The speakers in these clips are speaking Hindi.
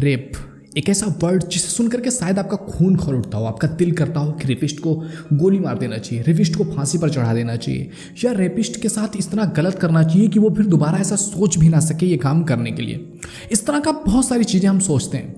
रेप एक ऐसा वर्ड जिसे सुन करके शायद आपका खून खौल उठता हो, आपका दिल करता हो कि रेपिस्ट को गोली मार देना चाहिए, रेपिस्ट को फांसी पर चढ़ा देना चाहिए, या रेपिस्ट के साथ इस तरह गलत करना चाहिए कि वो फिर दोबारा ऐसा सोच भी ना सके ये काम करने के लिए। इस तरह का बहुत सारी चीज़ें हम सोचते हैं।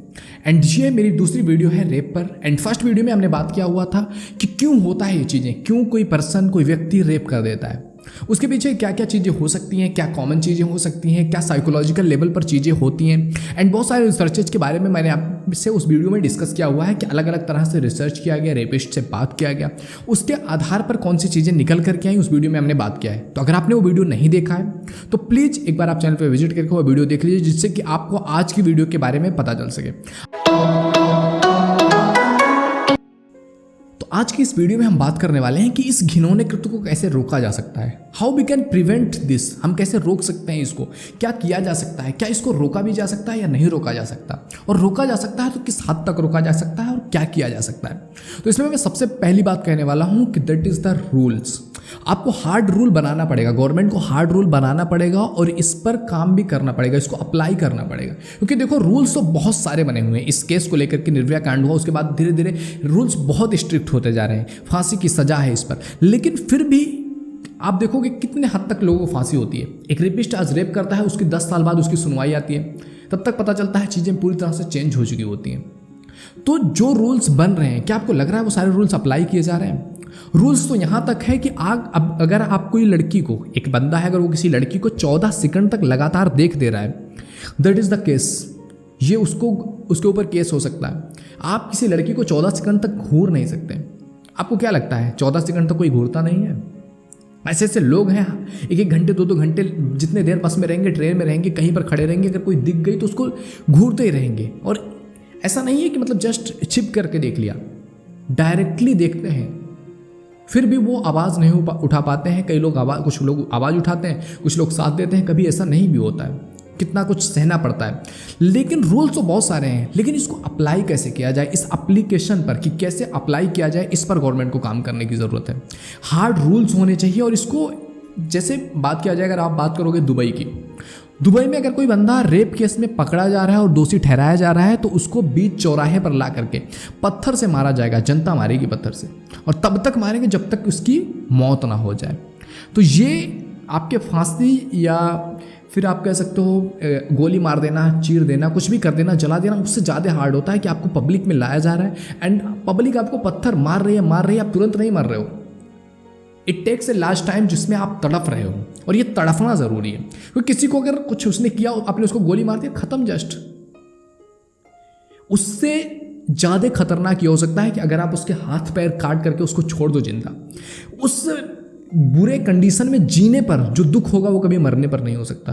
एंड ये मेरी दूसरी वीडियो है रेप पर। एंड फर्स्ट वीडियो में हमने बात किया हुआ था कि क्यों होता है ये चीज़ें, क्यों कोई पर्सन कोई व्यक्ति रेप कर देता है, उसके पीछे क्या क्या चीज़ें हो सकती हैं, क्या कॉमन चीज़ें हो सकती हैं, क्या साइकोलॉजिकल लेवल पर चीज़ें होती हैं। एंड बहुत सारे रिसर्चेज के बारे में मैंने आपसे उस वीडियो में डिस्कस किया हुआ है कि अलग अलग तरह से रिसर्च किया गया, रेपिस्ट से बात किया गया, उसके आधार पर कौन सी चीज़ें निकल करके आई उस वीडियो में हमने बात किया है। तो अगर आपने वो वीडियो नहीं देखा है तो प्लीज़ एक बार आप चैनल पर विजिट करके वो वीडियो देख लीजिए, जिससे कि आपको आज की वीडियो के बारे में पता चल सके। आज की इस वीडियो में हम बात करने वाले हैं कि इस घिनौने कृत्य को कैसे रोका जा सकता है। How we can prevent this, हम कैसे रोक सकते हैं इसको, क्या किया जा सकता है, क्या इसको रोका भी जा सकता है या नहीं रोका जा सकता, और रोका जा सकता है तो किस हद तक रोका जा सकता है और क्या किया जा सकता है। तो इसमें मैं सबसे पहली बात कहने वाला हूं कि दैट इज द रूल्स। आपको हार्ड रूल बनाना पड़ेगा, गवर्नमेंट को हार्ड रूल बनाना पड़ेगा और इस पर काम भी करना पड़ेगा, इसको अप्लाई करना पड़ेगा। क्योंकि देखो रूल्स तो बहुत सारे बने हुए हैं। इस केस को लेकर के निर्भया कांड हुआ, उसके बाद धीरे धीरे रूल्स बहुत स्ट्रिक्ट होते जा रहे हैं, फांसी की सजा है इस पर। लेकिन फिर भी आप देखोगे कितने हद तक लोगों को फांसी होती है। एक रेपिस्ट आज रेप करता है, उसकी 10 साल बाद उसकी सुनवाई आती है, तब तक पता चलता है चीज़ें पूरी तरह से चेंज हो चुकी होती हैं। तो जो रूल्स बन रहे हैं, क्या आपको लग रहा है वो सारे रूल्स अप्लाई किए जा रहे हैं? रूल्स तो यहाँ तक है कि अब अगर आप कोई लड़की को, एक बंदा है अगर वो किसी लड़की को 14 सेकंड तक लगातार देख दे रहा है, दैट इज़ द केस, ये उसके ऊपर केस हो सकता है। आप किसी लड़की को 14 सेकंड तक घूर नहीं सकते। आपको क्या लगता है 14 सेकंड तक कोई घूरता नहीं है? ऐसे ऐसे लोग हैं, एक एक घंटे 2-2 घंटे जितने देर बस में रहेंगे, ट्रेन में रहेंगे, कहीं पर खड़े रहेंगे, अगर कोई दिख गई तो उसको घूरते ही रहेंगे। और ऐसा नहीं है कि मतलब जस्ट छिप करके देख लिया, डायरेक्टली देखते हैं, फिर भी वो आवाज़ नहीं उठा पाते हैं। कुछ लोग आवाज़ उठाते हैं, कुछ लोग साथ देते हैं, कभी ऐसा नहीं भी होता है, कितना कुछ सहना पड़ता है। लेकिन रूल्स तो बहुत सारे हैं, लेकिन इसको अप्लाई कैसे किया जाए, इस एप्लीकेशन पर कि कैसे अप्लाई किया जाए, इस पर गवर्नमेंट को काम करने की ज़रूरत है। हार्ड रूल्स होने चाहिए। और इसको जैसे बात किया जाए, अगर आप बात करोगे दुबई की, दुबई में अगर कोई बंदा रेप केस में पकड़ा जा रहा है और दोषी ठहराया जा रहा है तो उसको बीच चौराहे पर ला करके पत्थर से मारा जाएगा, जनता मारेगी पत्थर से, और तब तक मारेंगे जब तक उसकी मौत ना हो जाए। तो ये आपके फांसी या फिर आप कह सकते हो गोली मार देना, चीर देना, कुछ भी कर देना, जला देना, उससे ज़्यादा हार्ड होता है कि आपको पब्लिक में लाया जा रहा है एंड पब्लिक आपको पत्थर मार रही है, आप तुरंत नहीं मर रहे हो। It takes a last time जिसमें आप तड़प रहे हो, और ये तड़पना ज़रूरी है। क्योंकि किसी को अगर कुछ उसने किया, आपने उसको गोली मार दिया, खत्म, जस्ट। उससे ज़्यादा खतरनाक ये हो सकता है कि अगर आप उसके हाथ पैर काट करके उसको छोड़ दो जिंदा, उस बुरे कंडीशन में जीने पर जो दुख होगा वो कभी मरने पर नहीं हो सकता।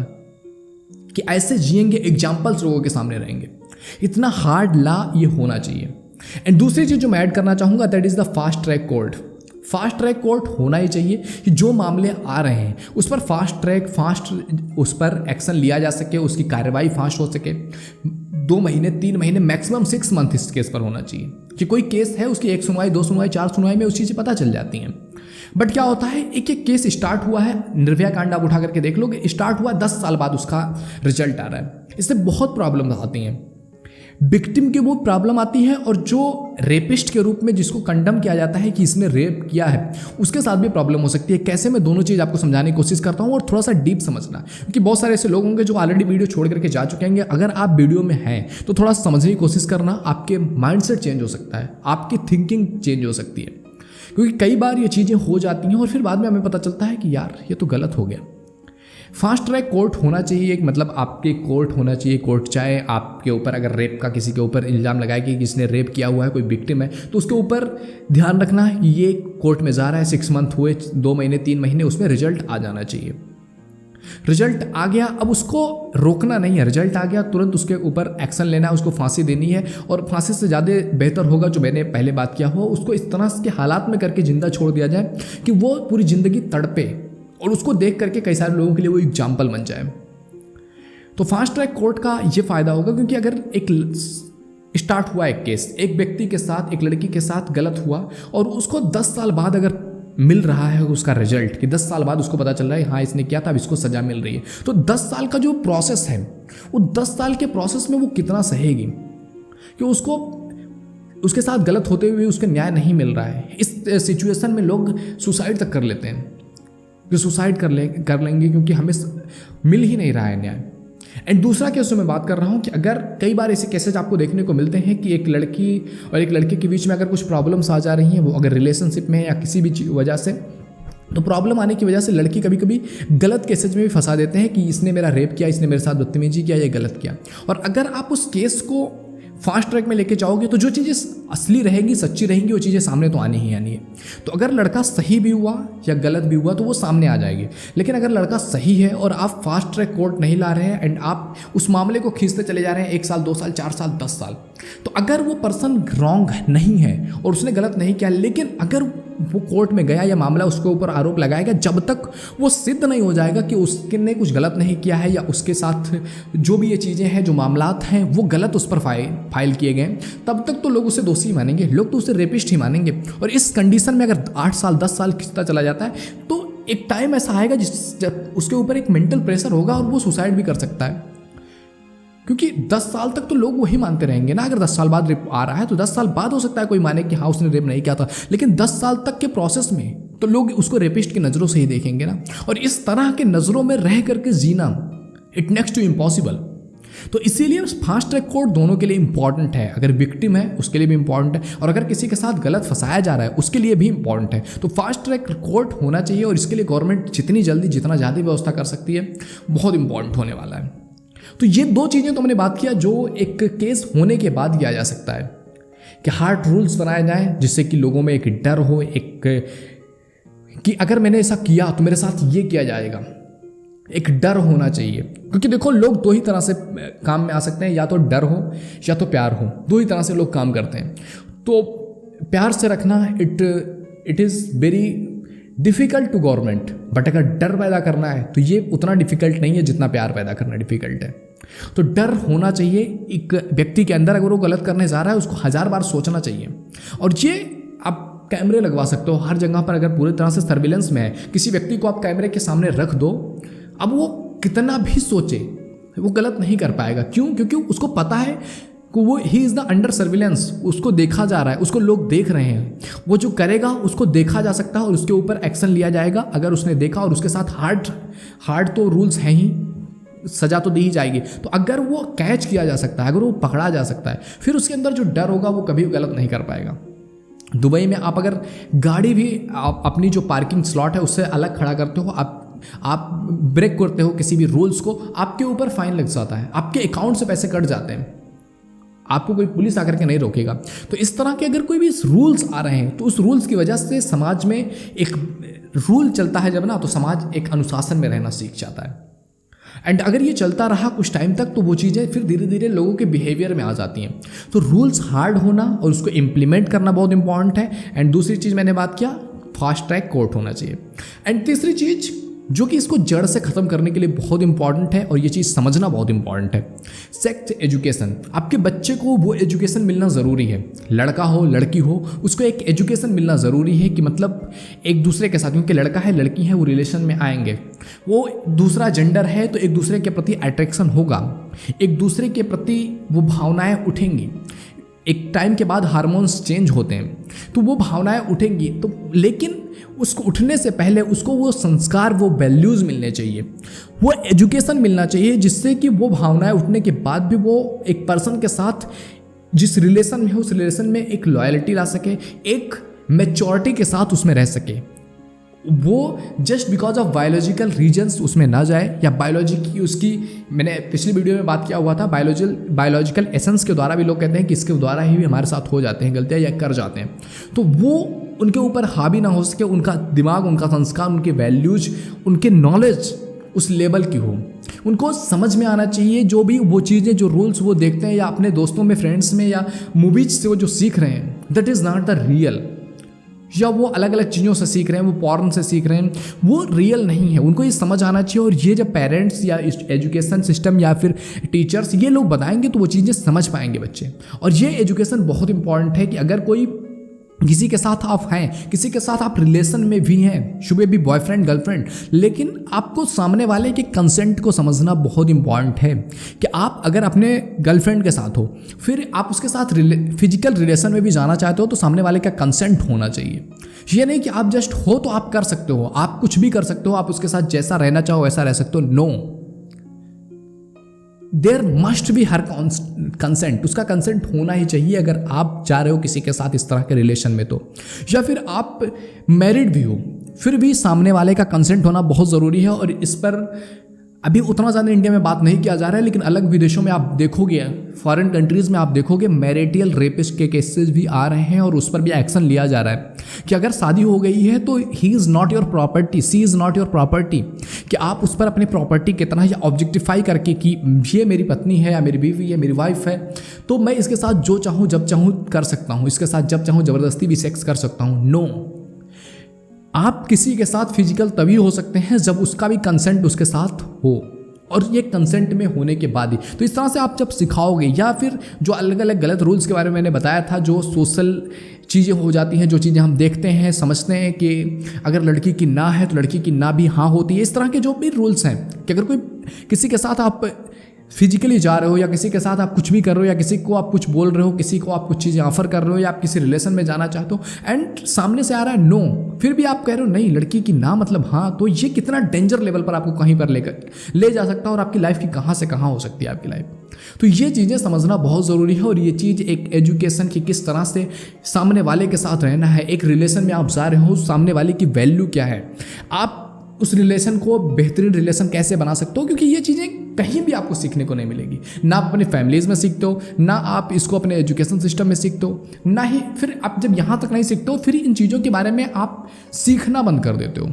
कि ऐसे जिएंगे, एग्जाम्पल्स लोगों के सामने रहेंगे। इतना हार्ड ला ये होना चाहिए। एंड दूसरी चीज़ जो मैं ऐड करना चाहूँगा, that is the fast track court. Fast track court होना ही चाहिए कि जो मामले आ रहे हैं उस पर फास्ट उस पर एक्शन लिया जा सके, उसकी कार्रवाई फास्ट हो सके। 2 महीने 3 महीने मैक्सिमम 6 मंथ इस केस पर होना चाहिए कि कोई केस है, उसकी 1 सुनवाई 2 सुनवाई 4 सुनवाई में उस चीज़ें पता चल जाती हैं। बट क्या होता है, एक एक केस स्टार्ट हुआ है, निर्भया कांड आप उठा करके देख लोगे, स्टार्ट हुआ 10 साल बाद उसका रिजल्ट आ रहा है। इससे बहुत प्रॉब्लम आती हैं, विक्टिम की वो प्रॉब्लम आती है, और जो रेपिस्ट के रूप में जिसको कंडम किया जाता है कि इसने रेप किया है, उसके साथ भी प्रॉब्लम हो सकती है। कैसे, मैं दोनों चीज़ आपको समझाने की कोशिश करता हूँ और थोड़ा सा डीप समझना, क्योंकि बहुत सारे ऐसे लोग होंगे जो ऑलरेडी वीडियो छोड़ करके जा चुके होंगे। अगर आप वीडियो में हैं तो थोड़ा समझने की कोशिश करना, आपके माइंडसेट चेंज हो सकता है, आपकी थिंकिंग चेंज हो सकती है। क्योंकि कई बार ये चीज़ें हो जाती हैं और फिर बाद में हमें पता चलता है कि यार ये तो गलत हो गया। फास्ट ट्रैक कोर्ट होना चाहिए, एक मतलब आपके कोर्ट होना चाहिए। कोर्ट चाहे आपके ऊपर अगर रेप का किसी के ऊपर इल्ज़ाम लगाए कि किसने रेप किया हुआ है, कोई विक्टिम है, तो उसके ऊपर ध्यान रखना कि ये कोर्ट में जा रहा है, 6 मंथ हुए, 2 महीने 3 महीने, उसमें रिजल्ट आ जाना चाहिए। रिजल्ट आ गया, अब उसको रोकना नहीं है, रिजल्ट आ गया तुरंत उसके ऊपर एक्शन लेना है, उसको फांसी देनी है। और फांसी से ज़्यादा बेहतर होगा, जो मैंने पहले बात किया हो, उसको इस तरह के हालात में करके जिंदा छोड़ दिया जाए कि वो पूरी ज़िंदगी तड़पे और उसको देख करके कई सारे लोगों के लिए वो एग्जाम्पल बन जाए। तो फास्ट ट्रैक कोर्ट का ये फ़ायदा होगा, क्योंकि अगर एक स्टार्ट हुआ एक केस, एक व्यक्ति के साथ, एक लड़की के साथ गलत हुआ और उसको 10 साल बाद अगर मिल रहा है उसका रिजल्ट, कि 10 साल बाद उसको पता चल रहा है हाँ इसने किया था, अब इसको सज़ा मिल रही है। तो 10 साल का जो प्रोसेस है, वो 10 साल के प्रोसेस में वो कितना सहेगी कि उसको उसके साथ गलत होते हुए उसको न्याय नहीं मिल रहा है। इस सिचुएशन में लोग सुसाइड तक कर लेते हैं कि सुसाइड कर लेंगे क्योंकि हमें मिल ही नहीं रहा है न्याय। एंड दूसरा केस जो मैं बात कर रहा हूँ कि अगर कई बार ऐसे केसेज आपको देखने को मिलते हैं कि एक लड़की और एक लड़के के बीच में अगर कुछ प्रॉब्लम्स आ जा रही हैं, वो अगर रिलेशनशिप में है या किसी भी वजह से, तो प्रॉब्लम आने की वजह से लड़की कभी कभी गलत केसेज में भी फंसा देते हैं कि इसने मेरा रेप किया, इसने मेरे साथ बदतमीजी किया, ये गलत किया। और अगर आप उस केस को फास्ट ट्रैक में लेके जाओगे तो जो चीज़ें असली रहेंगी, सच्ची रहेंगी, वो चीज़ें सामने तो आनी ही आनी है। तो अगर लड़का सही भी हुआ या गलत भी हुआ तो वो सामने आ जाएगी। लेकिन अगर लड़का सही है और आप फास्ट ट्रैक कोर्ट नहीं ला रहे हैं एंड आप उस मामले को खींचते चले जा रहे हैं 1 साल 2 साल 4 साल 10 साल, तो अगर वो पर्सन रॉन्ग नहीं है और उसने गलत नहीं किया, लेकिन अगर वो कोर्ट में गया या मामला उसके ऊपर आरोप लगाएगा, जब तक वो सिद्ध नहीं हो जाएगा कि उसने कुछ गलत नहीं किया है या उसके साथ जो भी ये चीज़ें हैं, जो मामलात हैं, वो गलत उस पर फाइल किए गए, तब तक तो लोग उसे दोषी मानेंगे, लोग तो उसे रेपिस्ट ही मानेंगे। और इस कंडीशन में अगर 8 साल 10 साल खिंचता चला जाता है तो एक टाइम ऐसा आएगा जब उसके ऊपर एक मेंटल प्रेशर होगा और वो सुसाइड भी कर सकता है। क्योंकि 10 साल तक तो लोग वही मानते रहेंगे ना। अगर 10 साल बाद रेप आ रहा है तो 10 साल बाद हो सकता है कोई माने कि हाँ उसने रेप नहीं किया था, लेकिन 10 साल तक के प्रोसेस में तो लोग उसको रेपिस्ट की नज़रों से ही देखेंगे ना। और इस तरह के नज़रों में रह करके जीना इट नेक्स्ट टू इम्पॉसिबल। तो इसीलिए फास्ट ट्रैक कोर्ट दोनों के लिए इंपॉर्टेंट है। अगर विक्टिम है उसके लिए भी इंपॉर्टेंट है, और अगर किसी के साथ गलत फंसाया जा रहा है उसके लिए भी इंपॉर्टेंट है। तो फास्ट ट्रैक कोर्ट होना चाहिए और इसके लिए गवर्नमेंट जितनी जल्दी जितना ज़्यादा व्यवस्था कर सकती है बहुत इंपॉर्टेंट होने वाला है। तो ये 2 चीज़ें तो मैंने बात किया जो एक केस होने के बाद किया जा सकता है कि हार्ड रूल्स बनाए जाएं जिससे कि लोगों में एक डर हो, एक कि अगर मैंने ऐसा किया तो मेरे साथ ये किया जाएगा, एक डर होना चाहिए। क्योंकि देखो लोग 2 ही तरह से काम में आ सकते हैं, या तो डर हो या तो प्यार हो, 2 ही तरह से लोग काम करते हैं। तो प्यार से रखना it is very difficult to government, but अगर डर पैदा करना है तो ये उतना डिफ़िकल्ट नहीं है जितना प्यार पैदा करना डिफ़िकल्ट है। तो डर होना चाहिए एक व्यक्ति के अंदर। अगर वो गलत करने जा रहा है उसको 1000 बार सोचना चाहिए। और ये आप कैमरे लगवा सकते हो हर जगह पर। अगर पूरी तरह से सर्विलेंस में है, किसी व्यक्ति को आप कैमरे के सामने रख दो, अब वो कितना भी सोचे वो गलत नहीं कर पाएगा। क्यों? क्योंकि उसको पता है कि वो he is the under surveillance, उसको देखा जा रहा है, उसको लोग देख रहे हैं। वो जो करेगा उसको देखा जा सकता है और उसके ऊपर एक्शन लिया जाएगा अगर उसने देखा, और उसके साथ हार्ड तो रूल्स हैं ही, सज़ा तो दी ही जाएगी। तो अगर वो कैच किया जा सकता है, अगर वो पकड़ा जा सकता है, फिर उसके अंदर जो डर होगा वो कभी गलत नहीं कर पाएगा। दुबई में आप अगर गाड़ी भी आप अपनी जो पार्किंग स्लॉट है उससे अलग खड़ा करते हो, आप ब्रेक करते हो किसी भी रूल्स को, आपके ऊपर फाइन लग जाता है, आपके अकाउंट से पैसे कट जाते हैं, आपको कोई पुलिस आकर के नहीं रोकेगा। तो इस तरह के अगर कोई भी रूल्स आ रहे हैं तो उस रूल्स की वजह से समाज में एक रूल चलता है जब ना, तो समाज एक अनुशासन में रहना सीख जाता है। एंड अगर ये चलता रहा कुछ टाइम तक तो वो चीज़ें फिर धीरे धीरे लोगों के बिहेवियर में आ जाती हैं। तो रूल्स हार्ड होना और उसको इम्प्लीमेंट करना बहुत इंपॉर्टेंट है। एंड दूसरी चीज़ मैंने बात किया, फास्ट ट्रैक कोर्ट होना चाहिए। एंड तीसरी चीज़ जो कि इसको जड़ से ख़त्म करने के लिए बहुत इंपॉर्टेंट है, और ये चीज़ समझना बहुत इंपॉर्टेंट है, सेक्स एजुकेशन। आपके बच्चे को वो एजुकेशन मिलना ज़रूरी है, लड़का हो लड़की हो, उसको एक एजुकेशन मिलना ज़रूरी है कि मतलब एक दूसरे के साथ, क्योंकि लड़का है लड़की है वो रिलेशन में आएंगे, वो दूसरा जेंडर है तो एक दूसरे के प्रति अट्रैक्शन होगा, एक दूसरे के प्रति वो भावनाएँ उठेंगी। एक टाइम के बाद हार्मोन्स चेंज होते हैं तो वो भावनाएं उठेंगी, तो लेकिन उसको उठने से पहले उसको वो संस्कार, वो वैल्यूज़ मिलने चाहिए, वो एजुकेशन मिलना चाहिए, जिससे कि वो भावनाएं उठने के बाद भी वो एक पर्सन के साथ जिस रिलेशन में है उस रिलेशन में एक लॉयल्टी ला सके, एक मैच्योरिटी के साथ उसमें रह सके। वो just because of biological reasons उसमें ना जाए, या बायोलॉजी की उसकी, मैंने पिछली वीडियो में बात किया हुआ था, बायोलॉजिकल एसेंस के द्वारा भी लोग कहते हैं कि इसके द्वारा ही हमारे साथ हो जाते हैं गलतियाँ या कर जाते हैं, तो वो उनके ऊपर हावी ना हो सके, उनका दिमाग, उनका संस्कार, उनके वैल्यूज, उनके नॉलेज उस लेवल की हो, उनको समझ में आना चाहिए जो भी वो चीज़ें, जो रूल्स वो देखते हैं या अपने दोस्तों में, फ्रेंड्स में या मूवीज से वो जो सीख रहे हैं, that is not the real. या वो अलग अलग चीज़ों से सीख रहे हैं, वो पॉर्न से सीख रहे हैं, वो रियल नहीं है, उनको ये समझ आना चाहिए। और ये जब पेरेंट्स या एजुकेशन सिस्टम या फिर टीचर्स ये लोग बताएंगे तो वो चीज़ें समझ पाएंगे बच्चे। और ये एजुकेशन बहुत इंपॉर्टेंट है कि अगर कोई किसी के साथ आप हैं, किसी के साथ आप रिलेशन में भी हैं, शुबे भी बॉयफ्रेंड गर्लफ्रेंड, लेकिन आपको सामने वाले के कंसेंट को समझना बहुत इंपॉर्टेंट है कि आप अगर अपने गर्लफ्रेंड के साथ हो, फिर आप उसके साथ फिजिकल रिलेशन में भी जाना चाहते हो, तो सामने वाले का कंसेंट होना चाहिए। ये नहीं कि आप जस्ट हो तो आप कर सकते हो, आप कुछ भी कर सकते हो, आप उसके साथ जैसा रहना चाहो वैसा रह सकते हो। No, there must be her consent, उसका कंसेंट होना ही चाहिए अगर आप जा रहे हो किसी के साथ इस तरह के रिलेशन में तो। या फिर आप मैरिड भी हो, फिर भी सामने वाले का कंसेंट होना बहुत ज़रूरी है। और इस पर अभी उतना ज़्यादा इंडिया में बात नहीं किया जा रहा है, लेकिन अलग विदेशों में आप देखोगे, फॉरेन कंट्रीज़ में आप देखोगे मैरिटल रेपिस्ट के केसेस भी आ रहे हैं और उस पर भी एक्शन लिया जा रहा है कि अगर शादी हो गई है तो he is not your property, she is not your property, कि आप उस पर अपनी प्रॉपर्टी कितना या ऑब्जेक्टिफाई करके कि ये मेरी पत्नी है या मेरी बीवी है, मेरी वाइफ है, तो मैं इसके साथ जो चाहूँ जब चाहूँ कर सकता हूँ, इसके साथ जब चाहूँ ज़बरदस्ती भी सेक्स कर सकता हूँ। नो, आप किसी के साथ फिजिकल तभी हो सकते हैं जब उसका भी कंसेंट उसके साथ हो, और ये कंसेंट में होने के बाद ही। तो इस तरह से आप जब सिखाओगे, या फिर जो अलग अलग गलत रूल्स के बारे में मैंने बताया था, जो सोशल चीज़ें हो जाती हैं, जो चीज़ें हम देखते हैं समझते हैं कि अगर लड़की की ना है तो लड़की की ना भी हाँ होती है, इस तरह के जो भी रूल्स हैं कि अगर कोई किसी के साथ आप फिजिकली जा रहे हो, या किसी के साथ आप कुछ भी कर रहे हो, या किसी को आप कुछ बोल रहे हो, किसी को आप कुछ चीज़ें ऑफर कर रहे हो, या आप किसी रिलेशन में जाना चाहते हो एंड सामने से आ रहा है नो, फिर भी आप कह रहे हो नहीं लड़की की ना मतलब हाँ, तो ये कितना डेंजर लेवल पर आपको कहीं पर ले जा सकता है और आपकी लाइफ की कहाँ से कहाँ हो सकती है आपकी लाइफ। तो ये चीज़ें समझना बहुत ज़रूरी है। और ये चीज़ एक एजुकेशन की किस तरह से सामने वाले के साथ रहना है, एक रिलेशन में आप जा रहे हो, सामने वाले की वैल्यू क्या है, आप उस रिलेशन को बेहतरीन रिलेशन कैसे बना सकते हो, क्योंकि ये चीज़ें कहीं भी आपको सीखने को नहीं मिलेगी। ना आप अपनी फैमिलीज़ में सीखते हो, ना आप इसको अपने एजुकेशन सिस्टम में सीखते हो, ना ही फिर आप जब यहाँ तक नहीं सीखते हो फिर इन चीज़ों के बारे में आप सीखना बंद कर देते हो।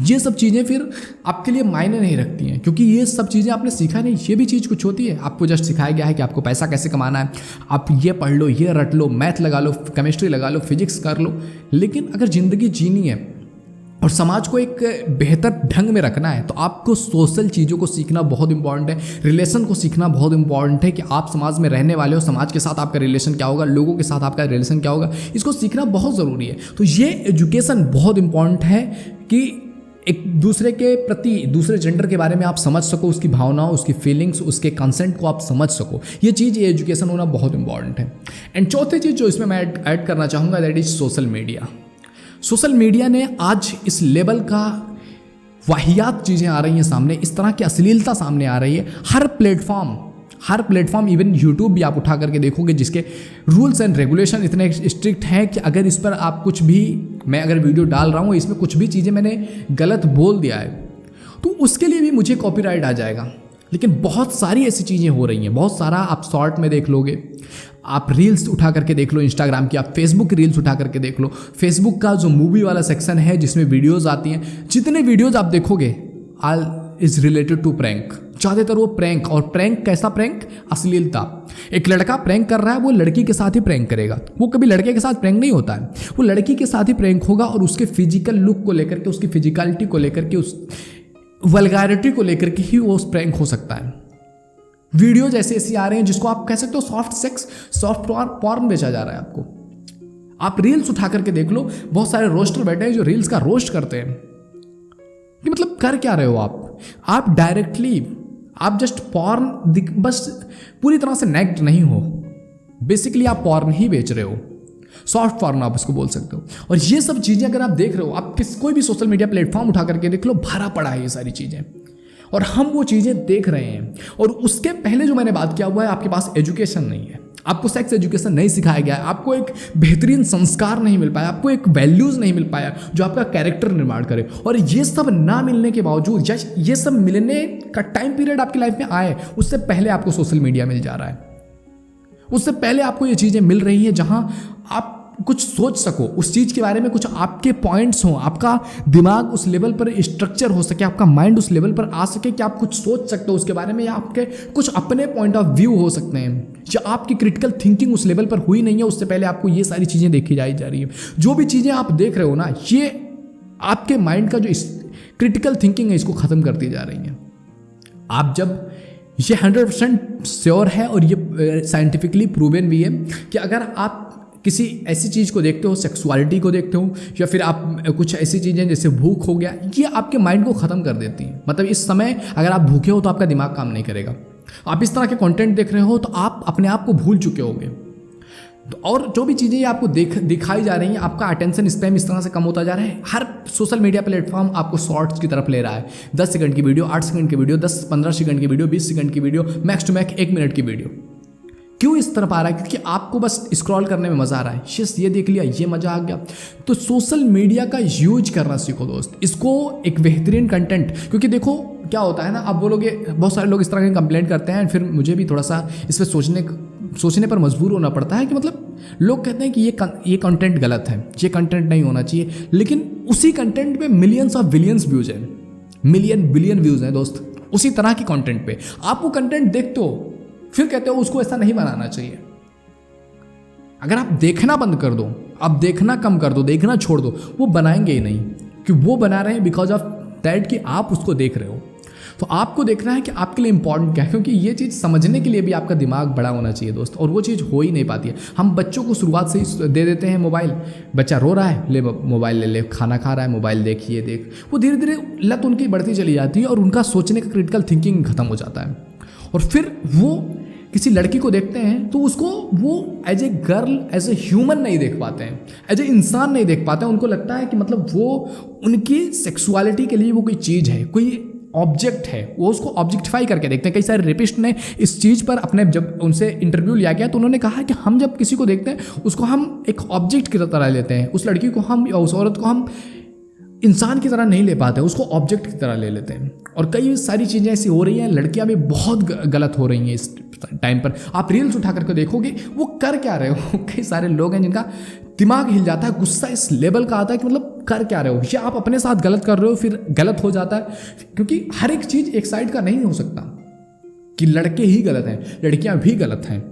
ये सब चीज़ें फिर आपके लिए मायने नहीं रखती हैं, क्योंकि ये सब चीज़ें आपने सीखा नहीं। ये भी चीज़ कुछ होती है, आपको जस्ट सिखाया गया है कि आपको पैसा कैसे कमाना है, आप ये पढ़ लो, ये रट लो, मैथ लगा लो, केमिस्ट्री लगा लो, फिजिक्स कर लो। लेकिन अगर ज़िंदगी जीनी है और समाज को एक बेहतर ढंग में रखना है, तो आपको सोशल चीज़ों को सीखना बहुत इंपॉर्टेंट है, रिलेशन को सीखना बहुत इंपॉर्टेंट है कि आप समाज में रहने वाले हो, समाज के साथ आपका रिलेशन क्या होगा, लोगों के साथ आपका रिलेशन क्या होगा, इसको सीखना बहुत ज़रूरी है। तो ये एजुकेशन बहुत इंपॉर्टेंट है कि एक दूसरे के प्रति, दूसरे जेंडर के बारे में आप समझ सको, उसकी भावनाओं, उसकी फीलिंग्स, उसके कंसेंट को आप समझ सको। ये चीज़, ये एजुकेशन होना बहुत इंपॉर्टेंट है। एंड चौथी चीज़ जो इसमें मैं ऐड करना चाहूँगा, that is social media. Social media ने आज इस लेवल का वाहियात चीज़ें आ रही हैं सामने, इस तरह की अश्लीलता सामने आ रही है। हर प्लेटफॉर्म, इवन यूट्यूब भी आप उठा करके देखोगे, जिसके रूल्स एंड रेगुलेशन इतने स्ट्रिक्ट हैं कि अगर इस पर आप कुछ भी, मैं अगर वीडियो डाल रहा हूँ इसमें कुछ भी चीज़ें मैंने गलत बोल दिया है तो उसके लिए भी मुझे कॉपीराइट आ जाएगा। लेकिन बहुत सारी ऐसी चीज़ें हो रही हैं, बहुत सारा, आप शॉर्ट में देख लोगे, आप रील्स उठा करके देख लो इंस्टाग्राम की, आप फेसबुक रील्स उठा करके देख लो, फेसबुक का जो मूवी वाला सेक्शन है जिसमें वीडियोस आती हैं, जितने वीडियोस आप देखोगे all is related to prank. ज़्यादातर वो प्रैंक, और प्रैंक कैसा प्रैंक, अश्लीलता। एक लड़का प्रैंक कर रहा है, वो लड़की के साथ ही प्रैंक करेगा, वो कभी लड़के के साथ प्रैंक नहीं होता है, वो लड़की के साथ ही प्रैंक होगा, और उसके फिजिकल लुक को लेकर के, उसकी फिजिकलिटी को लेकर के, उस वल्गैरिटी को लेकर के ही वो प्रैंक हो सकता है। वीडियोज ऐसी आ रहे हैं जिसको आप कह सकते हो सॉफ्ट सेक्स, सॉफ्ट पॉर्न बेचा जा रहा है आपको। आप रील्स उठा करके देख लो, बहुत सारे रोस्टर बैठे हैं जो रील्स का रोस्ट करते हैं कि मतलब कर क्या रहे हो आप डायरेक्टली, आप जस्ट पॉर्न, बस पूरी तरह से नेक्ड नहीं हो, बेसिकली आप पॉर्न ही बेच रहे हो, सॉफ्ट पॉर्न आप इसको बोल सकते हो। और ये सब चीज़ें अगर आप देख रहे हो, आप कोई भी सोशल मीडिया प्लेटफॉर्म उठा करके देख लो, भरा पड़ा है ये सारी चीज़ें, और हम वो चीज़ें देख रहे हैं। और उसके पहले जो मैंने बात किया हुआ है, आपके पास एजुकेशन नहीं है, आपको सेक्स एजुकेशन नहीं सिखाया गया है, आपको एक बेहतरीन संस्कार नहीं मिल पाया, आपको एक वैल्यूज़ नहीं मिल पाया जो आपका कैरेक्टर निर्माण करे। और ये सब ना मिलने के बावजूद, या ये सब मिलने का टाइम पीरियड आपकी लाइफ में आए, उससे पहले आपको सोशल मीडिया मिल जा रहा है, उससे पहले आपको ये चीज़ें मिल रही हैं जहां आप कुछ सोच सको उस चीज़ के बारे में, कुछ आपके पॉइंट्स हों, आपका दिमाग उस लेवल पर स्ट्रक्चर हो सके, आपका माइंड उस लेवल पर आ सके कि आप कुछ सोच सकते हो उसके बारे में, या आपके कुछ अपने पॉइंट ऑफ व्यू हो सकते हैं, या आपकी क्रिटिकल थिंकिंग उस लेवल पर हुई नहीं है, उससे पहले आपको ये सारी चीज़ें देखी जा रही है। जो भी चीज़ें आप देख रहे हो ना, ये आपके माइंड का जो क्रिटिकल थिंकिंग है, इसको ख़त्म करती जा रही है। आप जब ये 100% श्योर है, और ये साइंटिफिकली प्रूवन भी है कि अगर आप किसी ऐसी चीज़ को देखते हो, सेक्सुअलिटी को देखते हो, या फिर आप कुछ ऐसी चीज़ें जैसे भूख हो गया, ये आपके माइंड को ख़त्म कर देती हैं। मतलब इस समय अगर आप भूखे हो तो आपका दिमाग काम नहीं करेगा। आप इस तरह के कंटेंट देख रहे हो तो आप अपने आप को भूल चुके होंगे। और जो भी चीज़ें आपको दिखाई जा रही हैं, आपका अटेंशन स्पैम इस तरह से कम होता जा रहा है। हर सोशल मीडिया प्लेटफॉर्म आपको शॉर्ट्स की तरफ ले रहा है। 10 सेकंड की वीडियो, 8 सेकंड की वीडियो, 10-15 सेकंड की वीडियो, 20 सेकंड की video, max to max 1 minute की वीडियो। क्यों इस तरफ आ रहा है? क्योंकि आपको बस स्क्रॉल करने में मज़ा आ रहा है। यस, ये देख लिया, ये मज़ा आ गया। तो सोशल मीडिया का यूज करना सीखो दोस्त, इसको एक बेहतरीन कंटेंट। क्योंकि देखो क्या होता है ना, आप बोलोगे, बहुत सारे लोग इस तरह के कंप्लेंट करते हैं, फिर मुझे भी थोड़ा सा इस पर सोचने पर मजबूर होना पड़ता है कि मतलब लोग कहते हैं कि ये कंटेंट गलत है, ये कंटेंट नहीं होना चाहिए, लेकिन उसी कंटेंट पे मिलियंस ऑफ बिलियंस व्यूज़ हैं, मिलियन बिलियन व्यूज़ हैं दोस्त, उसी तरह की कंटेंट पे। आप वो कंटेंट देखते हो, फिर कहते हो उसको ऐसा नहीं बनाना चाहिए। अगर आप देखना बंद कर दो, आप देखना कम कर दो, देखना छोड़ दो, वो बनाएंगे ही नहीं, कि वो बना रहे हैं बिकॉज ऑफ दैट कि आप उसको देख रहे हो। तो आपको देखना है कि आपके लिए इंपॉर्टेंट क्या है, क्योंकि ये चीज़ समझने के लिए भी आपका दिमाग बड़ा होना चाहिए दोस्त, और वो चीज़ हो ही नहीं पाती है। हम बच्चों को शुरुआत से ही दे देते हैं मोबाइल, बच्चा रो रहा है, ले मोबाइल ले ले, खाना खा रहा है, मोबाइल देख, ये देख, वो धीरे धीरे लत उनकी बढ़ती चली जाती है और उनका सोचने का क्रिटिकल थिंकिंग खत्म हो जाता है। और फिर वो किसी लड़की को देखते हैं तो उसको वो as a girl, as a human नहीं देख पाते हैं, एज ए इंसान नहीं देख पाते हैं। उनको लगता है कि मतलब वो उनकी सेक्सुअलिटी के लिए वो कोई चीज़ है, कोई ऑब्जेक्ट है, वो उसको ऑब्जेक्टिफाई करके देखते हैं। कई सारे रेपिस्ट ने इस चीज़ पर अपने, जब उनसे इंटरव्यू लिया गया तो उन्होंने कहा कि हम जब किसी को देखते हैं उसको हम एक ऑब्जेक्ट की तरह लेते हैं, उस लड़की को हम या उस औरत को हम इंसान की तरह नहीं ले पाते, उसको ऑब्जेक्ट की तरह ले लेते हैं। और कई सारी चीज़ें ऐसी हो रही हैं, लड़कियां भी बहुत गलत हो रही हैं इस टाइम पर। आप रील्स उठा करके देखोगे वो कर क्या रहे हो, कई सारे लोग हैं जिनका दिमाग हिल जाता है, गुस्सा इस लेवल का आता है कि मतलब कर क्या रहे हो, ये आप अपने साथ गलत कर रहे हो, फिर गलत हो जाता है। क्योंकि हर एक चीज़ एक साइड का नहीं हो सकता कि लड़के ही गलत हैं, लड़कियां भी गलत हैं।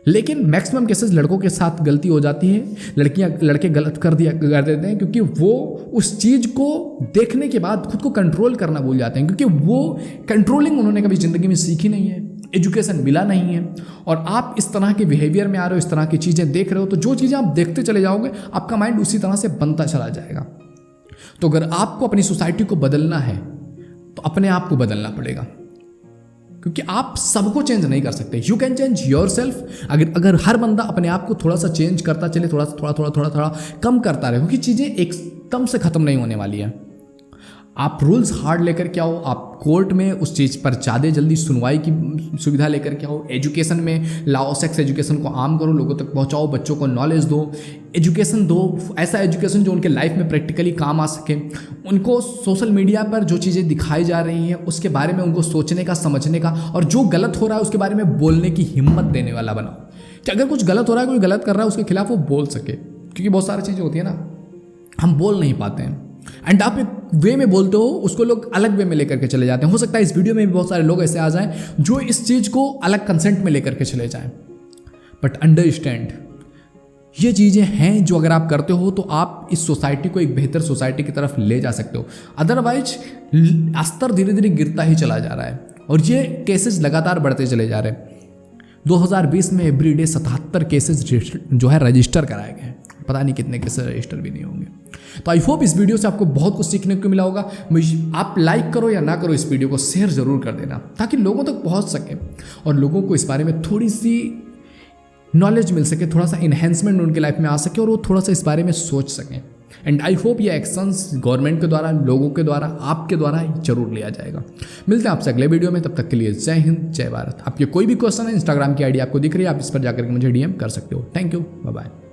लेकिन मैक्सिमम केसेस लड़कों के साथ गलती हो जाती है, लड़के गलत कर देते हैं, क्योंकि वो उस चीज़ को देखने के बाद खुद को कंट्रोल करना भूल जाते हैं, क्योंकि वो कंट्रोलिंग उन्होंने कभी ज़िंदगी में सीखी नहीं है, एजुकेशन मिला नहीं है। और आप इस तरह के बिहेवियर में आ रहे हो, इस तरह की चीज़ें देख रहे हो, तो जो चीज़ें आप देखते चले जाओगे आपका माइंड उसी तरह से बनता चला जाएगा। तो अगर आपको अपनी सोसाइटी को बदलना है तो अपने आप को बदलना पड़ेगा, क्योंकि आप सबको चेंज नहीं कर सकते। You can change your self. अगर हर बंदा अपने आप को थोड़ा सा चेंज करता चले, थोड़ा कम करता रहे, क्योंकि चीज़ें एकदम से ख़त्म नहीं होने वाली है। आप रूल्स हार्ड लेकर के आओ, आप कोर्ट में उस चीज़ पर ज़्यादा जल्दी सुनवाई की सुविधा लेकर के आओ, एजुकेशन में लाओ, सेक्स एजुकेशन को आम करो, लोगों तक पहुंचाओ, बच्चों को नॉलेज दो, एजुकेशन दो, ऐसा एजुकेशन जो उनके लाइफ में प्रैक्टिकली काम आ सके। उनको सोशल मीडिया पर जो चीज़ें दिखाई जा रही हैं उसके बारे में उनको सोचने का, समझने का, और जो गलत हो रहा है उसके बारे में बोलने की हिम्मत देने वाला बनाओ कि अगर कुछ गलत हो रहा है, कोई गलत कर रहा है, उसके खिलाफ वो बोल सके। क्योंकि बहुत सारी चीज़ें होती है ना, हम बोल नहीं पाते हैं, एंड आप एक वे में बोलते हो, उसको लोग अलग वे में लेकर के चले जाते हैं। हो सकता है इस वीडियो में भी बहुत सारे लोग ऐसे आ जाएं जो इस चीज़ को अलग कंसेंट में लेकर के चले जाएं, बट अंडरस्टैंड ये चीज़ें हैं जो अगर आप करते हो तो आप इस सोसाइटी को एक बेहतर सोसाइटी की तरफ ले जा सकते हो। अदरवाइज स्तर धीरे धीरे गिरता ही चला जा रहा है और ये केसेस लगातार बढ़ते चले जा रहे हैं। 2020 में एवरीडे 77 केसेस जो है रजिस्टर कराए गए हैं, पता नहीं कितने केसेस रजिस्टर भी नहीं होंगे। तो आई होप इस वीडियो से आपको बहुत कुछ सीखने को मिला होगा। आप लाइक करो या ना करो, इस वीडियो को शेयर जरूर कर देना ताकि लोगों तक पहुंच सके और लोगों को इस बारे में थोड़ी सी नॉलेज मिल सके, थोड़ा सा इन्हेंसमेंट उनके लाइफ में आ सके और वो थोड़ा सा इस बारे में सोच सकें। एंड आई होप ये एक्शंस गवर्नमेंट के द्वारा, लोगों के द्वारा, आपके द्वारा जरूर लिया जाएगा। मिलते हैं आपसे अगले वीडियो में, तब तक के लिए जय हिंद, जय भारत। आपके कोई भी क्वेश्चन है, इंस्टाग्राम की आईडी आपको दिख रही है, आप इस पर जाकर के मुझे डीएम कर सकते हो। Thank you, bye bye.